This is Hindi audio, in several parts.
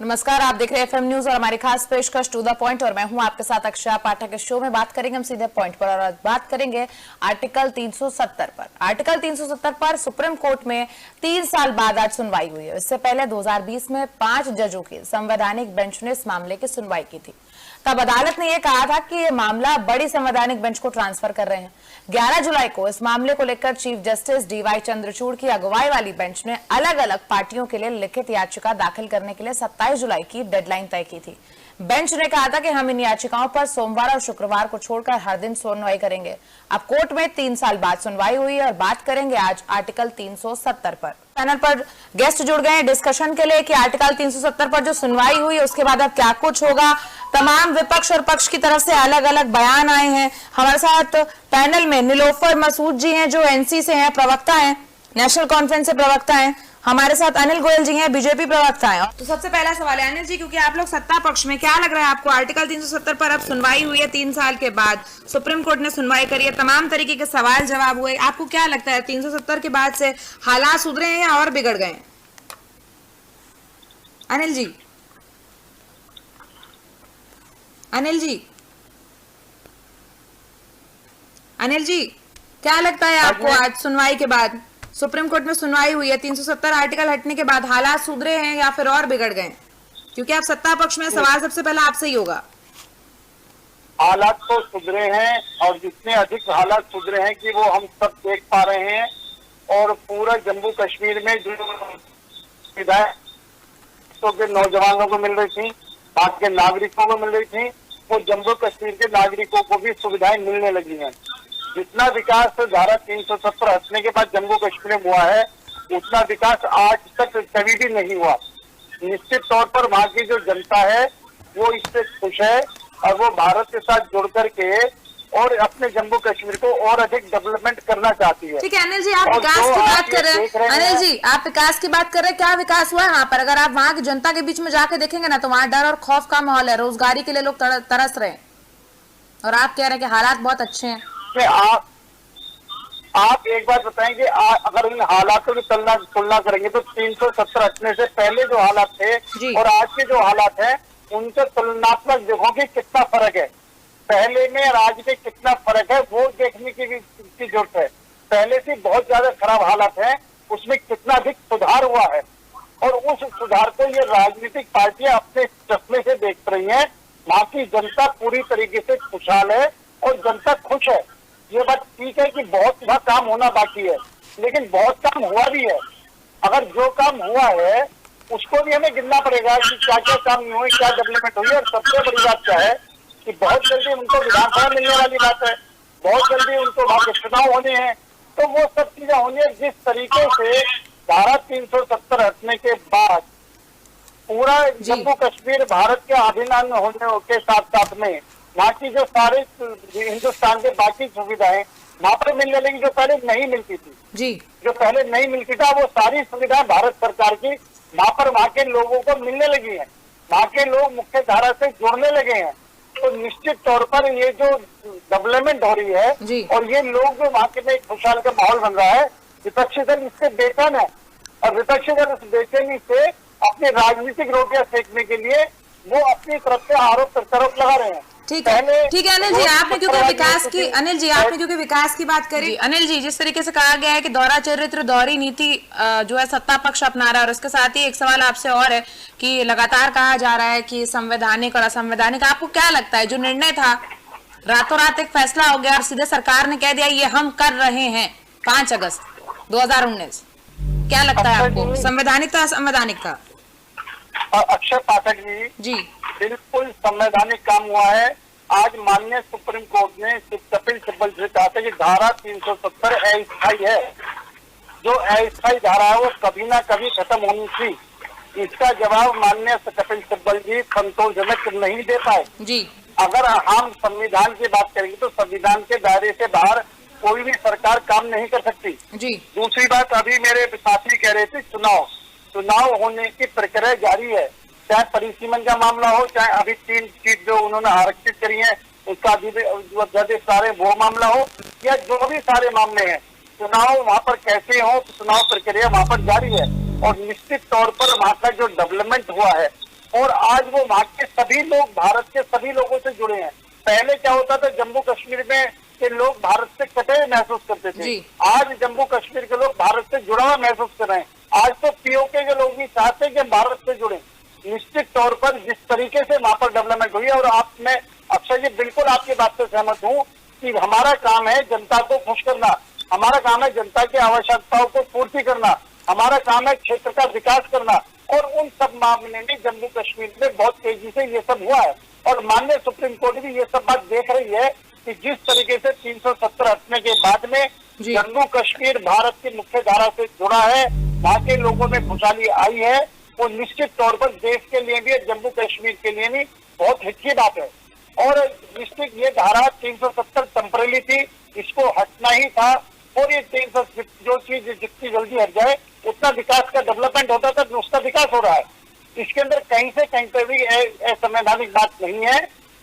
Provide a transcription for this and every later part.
नमस्कार, आप देख रहे हैं एफएम न्यूज और हमारी खास पेशकश टू द पॉइंट और मैं हूं आपके साथ अक्षय पाठक। इस शो में बात करेंगे हम सीधे पॉइंट पर और आज बात करेंगे आर्टिकल 370 पर। आर्टिकल 370 पर सुप्रीम कोर्ट में 3 साल बाद आज सुनवाई हुई है। इससे पहले 2020 में 5 जजों की संवैधानिक बेंच ने इस मामले की सुनवाई की थी। तब अदालत ने यह कहा था कि यह मामला बड़ी संवैधानिक बेंच को ट्रांसफर कर रहे हैं। 11 जुलाई को इस मामले को लेकर चीफ जस्टिस डीवाई चंद्रचूड़ की अगुवाई वाली बेंच ने अलग अलग पार्टियों के लिए लिखित याचिका दाखिल करने के लिए 27 जुलाई की डेडलाइन तय की थी। बेंच ने कहा था कि हम इन याचिकाओं पर सोमवार और शुक्रवार को छोड़कर हर दिन सुनवाई करेंगे। अब कोर्ट में 3 साल बाद सुनवाई हुई और बात करेंगे आज आर्टिकल 370 पर। पैनल पर गेस्ट जुड़ गए हैं डिस्कशन के लिए कि आर्टिकल 370 पर जो सुनवाई हुई उसके बाद अब क्या कुछ होगा। तमाम विपक्ष और पक्ष की तरफ से अलग अलग बयान आए हैं। हमारे साथ पैनल में नीलोफर मसूद जी हैं जो एनसी से हैं, प्रवक्ता हैं, नेशनल कॉन्फ्रेंस से प्रवक्ता हैं। हमारे साथ अनिल गोयल जी हैं, बीजेपी प्रवक्ता हैं। तो सबसे पहला सवाल है अनिल जी, क्योंकि आप लोग सत्ता पक्ष में, क्या लग रहा है आपको आर्टिकल 370 पर अब सुनवाई हुई है 3 साल के बाद, सुप्रीम कोर्ट ने सुनवाई करी है, तमाम तरीके के सवाल जवाब हुए, आपको क्या लगता है 370 के बाद से हालात सुधरे हैं या और बिगड़ गए? अनिल जी, अनिल जी, अनिल जी, क्या लगता है आपको आज सुनवाई के बाद, सुप्रीम कोर्ट में सुनवाई हुई है 370 आर्टिकल हटने के बाद, हालात सुधरे हैं या फिर और बिगड़ गए? क्योंकि आप सत्ता पक्ष में, सवाल सबसे पहला आपसे ही होगा। हालात तो सुधरे हैं और जितने अधिक हालात सुधरे हैं कि वो हम सब देख पा रहे हैं। और पूरा जम्मू कश्मीर में जो सुविधाएं तो के नौजवानों को मिल रही थी, वहां के नागरिकों को मिल रही थी, वो जम्मू कश्मीर के नागरिकों को भी सुविधाएं मिलने लगी हैं। जितना विकास धारा 370 हटने के बाद जम्मू कश्मीर में हुआ है उतना विकास आज तक कभी भी नहीं हुआ। निश्चित तौर पर वहाँ की जो जनता है वो इससे खुश है और वो भारत के साथ जुड़ करके और अपने जम्मू कश्मीर को और अधिक डेवलपमेंट करना चाहती है। ठीक है अनिल जी, आप विकास की बात कर रहे हैं। अनिल जी, आप विकास की बात कर रहे हैं, क्या विकास हुआ है वहाँ पर? अगर आप वहाँ की जनता के बीच में जाके देखेंगे ना तो वहाँ डर और खौफ का माहौल है, रोजगारी के लिए लोग तरस रहे हैं और आप कह रहे हैं कि हालात बहुत अच्छे हैं। आप एक बात बताएंगे, अगर इन हालातों की तुलना करेंगे तो 370 हटने से पहले जो हालात थे और आज के जो हालात हैं उनसे तुलनात्मक देखोगे कितना फर्क है। पहले में और आज में कितना फर्क है वो देखने की जरूरत है। पहले से बहुत ज्यादा खराब हालात है, उसमें कितना अधिक सुधार हुआ है और उस सुधार को ये राजनीतिक पार्टियां अपने चश्मे से देख रही हैं। वहाँ की जनता पूरी तरीके से खुशहाल है और जनता खुश है। ये बात ठीक है कि बहुत सा काम होना बाकी है, लेकिन बहुत काम हुआ भी है। अगर जो काम हुआ है उसको भी हमें गिनना पड़ेगा कि क्या क्या काम हुए, क्या डेवलपमेंट हुई। और सबसे बड़ी बात क्या है कि बहुत जल्दी उनको विधानसभा मिलने वाली बात है, बहुत जल्दी उनको वहां के चुनाव होने हैं। तो वो सब चीजें होनी है। जिस तरीके से धारा 370 हटने के बाद पूरा जम्मू कश्मीर भारत के अभिन्न होने के साथ साथ में वहाँ की जो सारे हिंदुस्तान के बाकी सुविधाएं वहाँ पर मिलने लगी जो पहले नहीं मिलती थी जी, जो पहले नहीं मिलती था वो सारी सुविधाएं भारत सरकार की वहाँ पर वहाँ के लोगों को मिलने लगी हैं। वहाँ के लोग मुख्य धारा से जुड़ने लगे हैं। तो निश्चित तौर पर ये जो डेवलपमेंट हो रही है और ये लोग जो वहाँ के में खुशहाल का माहौल बन रहा है, विपक्षी दल इससे बेचैन है और विपक्षी दल इस बेचैनी से अपनी राजनीतिक रोटियां सेकने के लिए वो अपनी तरफ से आरोप प्रत्यारोप लगा रहे हैं। ठीक है अनिल जी, आपने क्योंकि विकास की, अनिल जी आपने क्योंकि विकास की बात करी। अनिल जी, जिस तरीके से कहा गया है कि दोहरा चरित्र दोहरी नीति जो है सत्ता पक्ष अपना रहा है, और उसके साथ ही एक सवाल आपसे और है कि लगातार कहा जा रहा है कि संवैधानिक और असंवैधानिक, आपको क्या लगता है जो निर्णय था रातों रात एक फैसला हो गया और सीधे सरकार ने कह दिया ये हम कर रहे हैं 5 अगस्त 2019, क्या लगता है आपको, संवैधानिक था असंवैधानिक था? अक्षय पाठक जी, बिल्कुल संवैधानिक काम हुआ है। आज माननीय सुप्रीम कोर्ट ने कपिल सिब्बल से कहा था कि धारा 370 अस्थायी है। जो अस्थायी धारा है वो कभी ना कभी खत्म होनी थी। इसका जवाब माननीय कपिल सिब्बल जी संतोषजनक नहीं दे पाए जी। अगर हम संविधान की बात करेंगे तो संविधान के दायरे से बाहर कोई भी सरकार काम नहीं कर सकती जी। दूसरी बात, अभी मेरे साथी कह रहे थे चुनाव होने की प्रक्रिया जारी है, चाहे परिसीमन का मामला हो, चाहे अभी 3 सीट जो उन्होंने आरक्षित करी है उसका अध्यादेश सारे वो मामला हो, या जो भी सारे मामले हैं, चुनाव वहाँ पर कैसे हो, चुनाव प्रक्रिया वहाँ पर जारी है। और निश्चित तौर पर वहाँ का जो डेवलपमेंट हुआ है और आज वो वहाँ के सभी लोग भारत के सभी लोगों से जुड़े हैं। पहले क्या होता था, जम्मू कश्मीर में के लोग भारत से कटे महसूस करते थे, आज जम्मू कश्मीर के लोग भारत से जुड़ा हुआ महसूस कर रहे हैं। आज तो पीओके के लोग भी चाहते हैं कि हम भारत से जुड़े। निश्चित तौर पर जिस तरीके से वहां पर डेवलपमेंट हुई है, और आप, मैं अक्षय जी बिल्कुल आपकी बात से सहमत हूँ कि हमारा काम है जनता को खुश करना, हमारा काम है जनता की आवश्यकताओं को पूर्ति करना, हमारा काम है क्षेत्र का विकास करना, और उन सब मामले में जम्मू कश्मीर में बहुत तेजी से ये सब हुआ है। और माननीय सुप्रीम कोर्ट भी ये सब बात देख रही है कि जिस तरीके से 370 हटने के बाद में जम्मू कश्मीर भारत की मुख्य धारा से जुड़ा है, वहाँ के लोगों में खुशहाली आई है, वो निश्चित तौर पर देश के लिए भी, जम्मू कश्मीर के लिए भी बहुत हित की बात है। और निश्चित ये धारा 370 टेम्परेरी थी, इसको हटना ही था, और ये 370 जो चीज जितनी जल्दी हट जाए उतना विकास का डेवलपमेंट होता था, उसका विकास हो रहा है। इसके अंदर कहीं से कहीं पर भी असंवैधानिक बात नहीं है।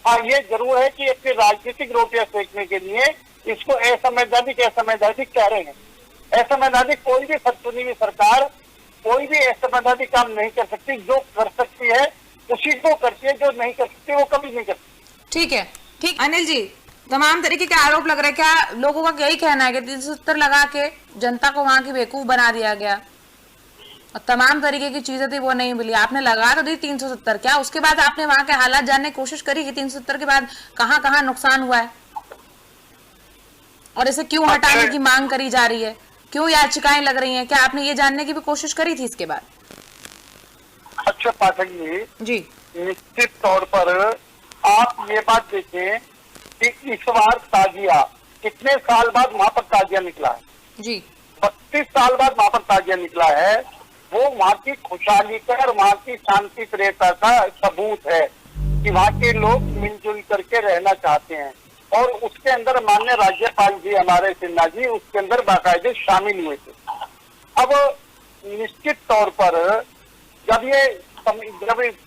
हाँ, ये जरूर है कि अपनी राजनीतिक रोटियां सेकने के लिए इसको असंवैधानिक कह रहे हैं। असंवैधानिक कोई भी चुनी हुई सरकार कोई भी असंवैधानिक काम नहीं कर सकती, जो कर सकती है उसी को करती है, जो नहीं कर सकती वो कभी नहीं करती। ठीक है, ठीक। अनिल जी, तमाम तरीके के आरोप लग रहे हैं, क्या लोगों का यही कहना है कि 370 लगा के जनता को वहां की बेवकूफ बना दिया गया और तमाम तरीके की चीजें थी वो नहीं मिली? आपने लगा तो दी 370, क्या उसके बाद आपने वहां के हालात जानने की कोशिश करी कि 370 के बाद कहाँ कहाँ नुकसान हुआ है और इसे क्यों हटाने की मांग करी जा रही है, क्यों याचिकाएं लग रही हैं? क्या आपने ये जानने की भी कोशिश करी थी इसके बाद? अच्छा पाठक जी, निश्चित तौर पर आप ये बात देखें कि इस बार ताजिया कितने साल बाद वहां पर ताजिया निकला है जी, 32 साल बाद वहां पर ताजिया निकला है। वो वहाँ की खुशहाली का और वहाँ की शांति प्रियता का सबूत है कि वहाँ के लोग मिलजुल करके रहना चाहते हैं। और उसके अंदर माननीय राज्यपाल जी हमारे सिन्हा जी उसके अंदर बाकायदे शामिल हुए थे। अब निश्चित तौर पर जब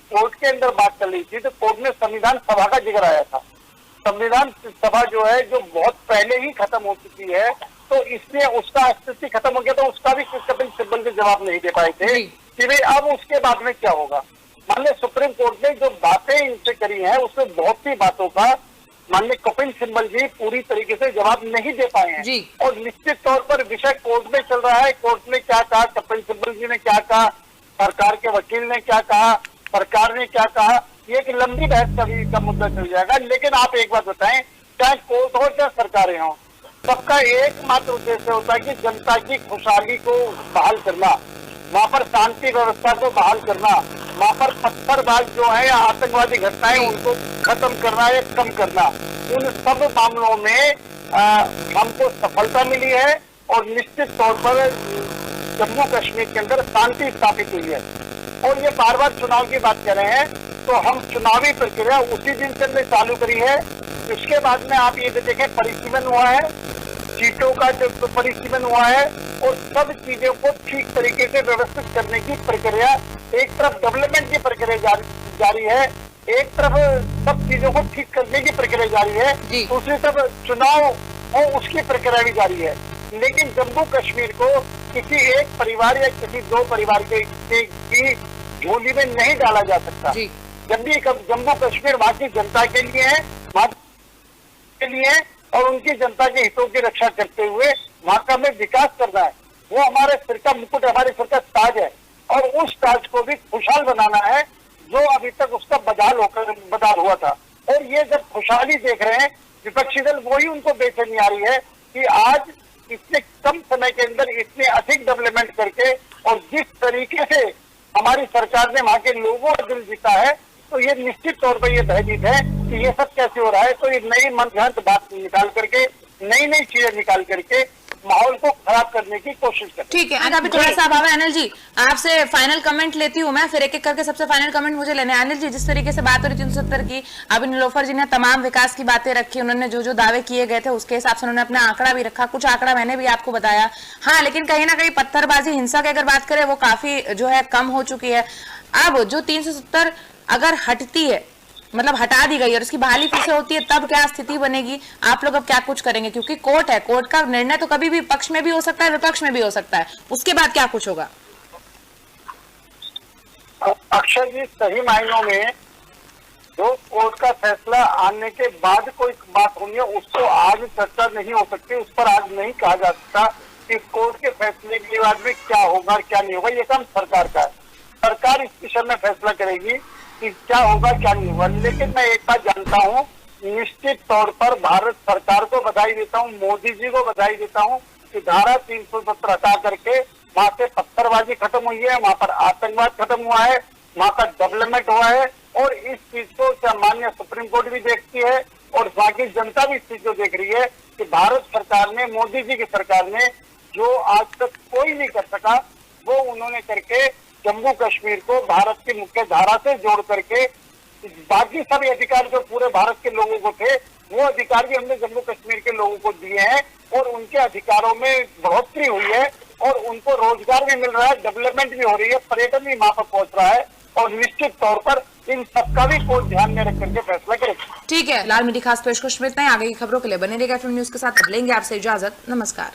कोर्ट के अंदर बात चल रही थी तो कोर्ट में संविधान सभा का जिक्र आया था। संविधान सभा जो है जो बहुत पहले ही खत्म हो चुकी है, तो इसलिए उसका अस्तित्व खत्म हो गया, तो उसका भी कपिल सिब्बल के जवाब नहीं दे पाए थे कि भाई अब उसके बाद में क्या होगा। माननीय सुप्रीम कोर्ट ने जो बातें इनसे करी हैं उसमें बहुत सी बातों का माननीय कपिल सिब्बल जी पूरी तरीके से जवाब नहीं दे पाए हैं। और निश्चित तौर पर विषय कोर्ट में चल रहा है, कोर्ट ने क्या कहा, कपिल सिब्बल जी ने क्या कहा, सरकार के वकील ने क्या कहा, सरकार ने क्या कहा, ये एक लंबी बहस का मुद्दा चल जाएगा। लेकिन आप एक बात बताएं, चाहे कोर्ट हो चाहे सरकारें हो, सबका एकमात्र उद्देश्य होता है कि जनता की खुशहाली को बहाल करना, वहाँ पर शांति व्यवस्था को बहाल करना, वहाँ पर पत्थरबाज जो है या आतंकवादी घटनाएं उनको खत्म करना या कम करना। उन सब मामलों में हमको सफलता मिली है और निश्चित तौर पर जम्मू कश्मीर के अंदर शांति स्थापित हुई है। और ये बार बार चुनाव की बात कर रहे हैं, तो हम चुनावी प्रक्रिया उसी दिन से हमने चालू करी है। इसके बाद में आप ये देखें परिसीमन हुआ है, सीटों का जो परिसीमन हुआ है और सब चीजों को ठीक तरीके से व्यवस्थित करने की प्रक्रिया, एक तरफ डेवलपमेंट की प्रक्रिया जारी है, एक तरफ सब चीजों को ठीक करने की प्रक्रिया जारी है, दूसरी तरफ चुनाव हो उसकी प्रक्रिया भी जारी है। लेकिन जम्मू कश्मीर को किसी एक परिवार या किसी दो परिवार की झोली में नहीं डाला जा सकता। जब भी जम्मू कश्मीर वहाँ की जनता के लिए है, वहाँ के लिए और उनकी जनता के हितों की रक्षा करते हुए वहाँ का हमें विकास करना है। वो हमारे सिर का मुकुट, हमारे सिर का ताज है और उस ताज को भी खुशहाल बनाना है जो अभी तक उसका बदार हुआ था। और ये जब खुशहाली देख रहे हैं विपक्षी दल, वही उनको बेचैनी आ रही है कि आज इतने कम समय के अंदर इतने अधिक डेवलपमेंट करके और जिस तरीके से हमारी सरकार ने वहाँ के लोगों का दिल जीता है, तो ये निश्चित तौर पर ये भयभीत है कि ये सब कैसे हो रहा है। तो ये नई मनगढ़ंत बात निकाल करके, नई नई चीजें निकाल करके माहौल को खराब करने की कोशिश करते। ठीक है, अभी थोड़ा सा भाव अनिल जी आपसे फाइनल कमेंट लेती हूँ मैं, फिर एक एक करके सबसे फाइनल कमेंट मुझे लेने। अनिल जी, जिस तरीके से बात हो रही 370 की, अभी नीलोफर जी ने तमाम विकास की बातें रखी, उन्होंने जो जो दावे किए गए थे उसके हिसाब से उन्होंने अपना आंकड़ा भी रखा, कुछ आंकड़ा मैंने भी आपको बताया। हाँ, लेकिन कहीं ना कहीं पत्थरबाजी, हिंसा की अगर बात करें वो काफी जो है कम हो चुकी है। अब जो 370 अगर हटती है, मतलब हटा दी गई और इसकी बहाली फिर से होती है, तब क्या स्थिति बनेगी? आप लोग अब क्या कुछ करेंगे? क्योंकि कोर्ट है, कोर्ट का निर्णय तो कभी भी पक्ष में भी हो सकता है, विपक्ष में भी हो सकता है, उसके बाद क्या कुछ होगा? अक्षय जी, सही मायनों में जो कोर्ट का फैसला आने के बाद कोई बात होनी है उसको आज चर्चा नहीं हो सकती, उस पर आज नहीं कहा जा सकता कि कोर्ट के फैसले के बाद में क्या होगा क्या नहीं होगा। ये काम सरकार का है, सरकार इस विषय में फैसला करेगी कि क्या होगा क्या नहीं होगा। लेकिन मैं एक बात जानता हूँ, निश्चित तौर पर भारत सरकार को बधाई देता हूँ, मोदी जी को बधाई देता हूँ कि धारा 370 हटा करके वहां से पत्थरबाजी खत्म हुई है, वहां पर आतंकवाद खत्म हुआ है, वहां का डेवलपमेंट हुआ है। और इस चीज को माननीय सुप्रीम कोर्ट भी देखती है और बाकी जनता भी इस चीज को देख रही है कि भारत सरकार ने, मोदी जी की सरकार ने जो आज तक कोई नहीं कर सका वो उन्होंने करके जम्मू कश्मीर को भारत की मुख्य धारा से जोड़ करके बाकी सभी अधिकार जो पूरे भारत के लोगों को थे वो अधिकार भी हमने जम्मू कश्मीर के लोगों को दिए हैं और उनके अधिकारों में बढ़ोतरी हुई है और उनको रोजगार भी मिल रहा है, डेवलपमेंट भी हो रही है, पर्यटन भी वहां पर पहुंच रहा है और निश्चित तौर पर इन सबका भी कोर्ट ध्यान में रख करके फैसला करेगा। ठीक है, लाल मीडिया खास पेशकश में इतना ही। आगे की खबरों के लिए बने रहिएगा FM न्यूज के साथ। लेंगे आपसे इजाजत, नमस्कार।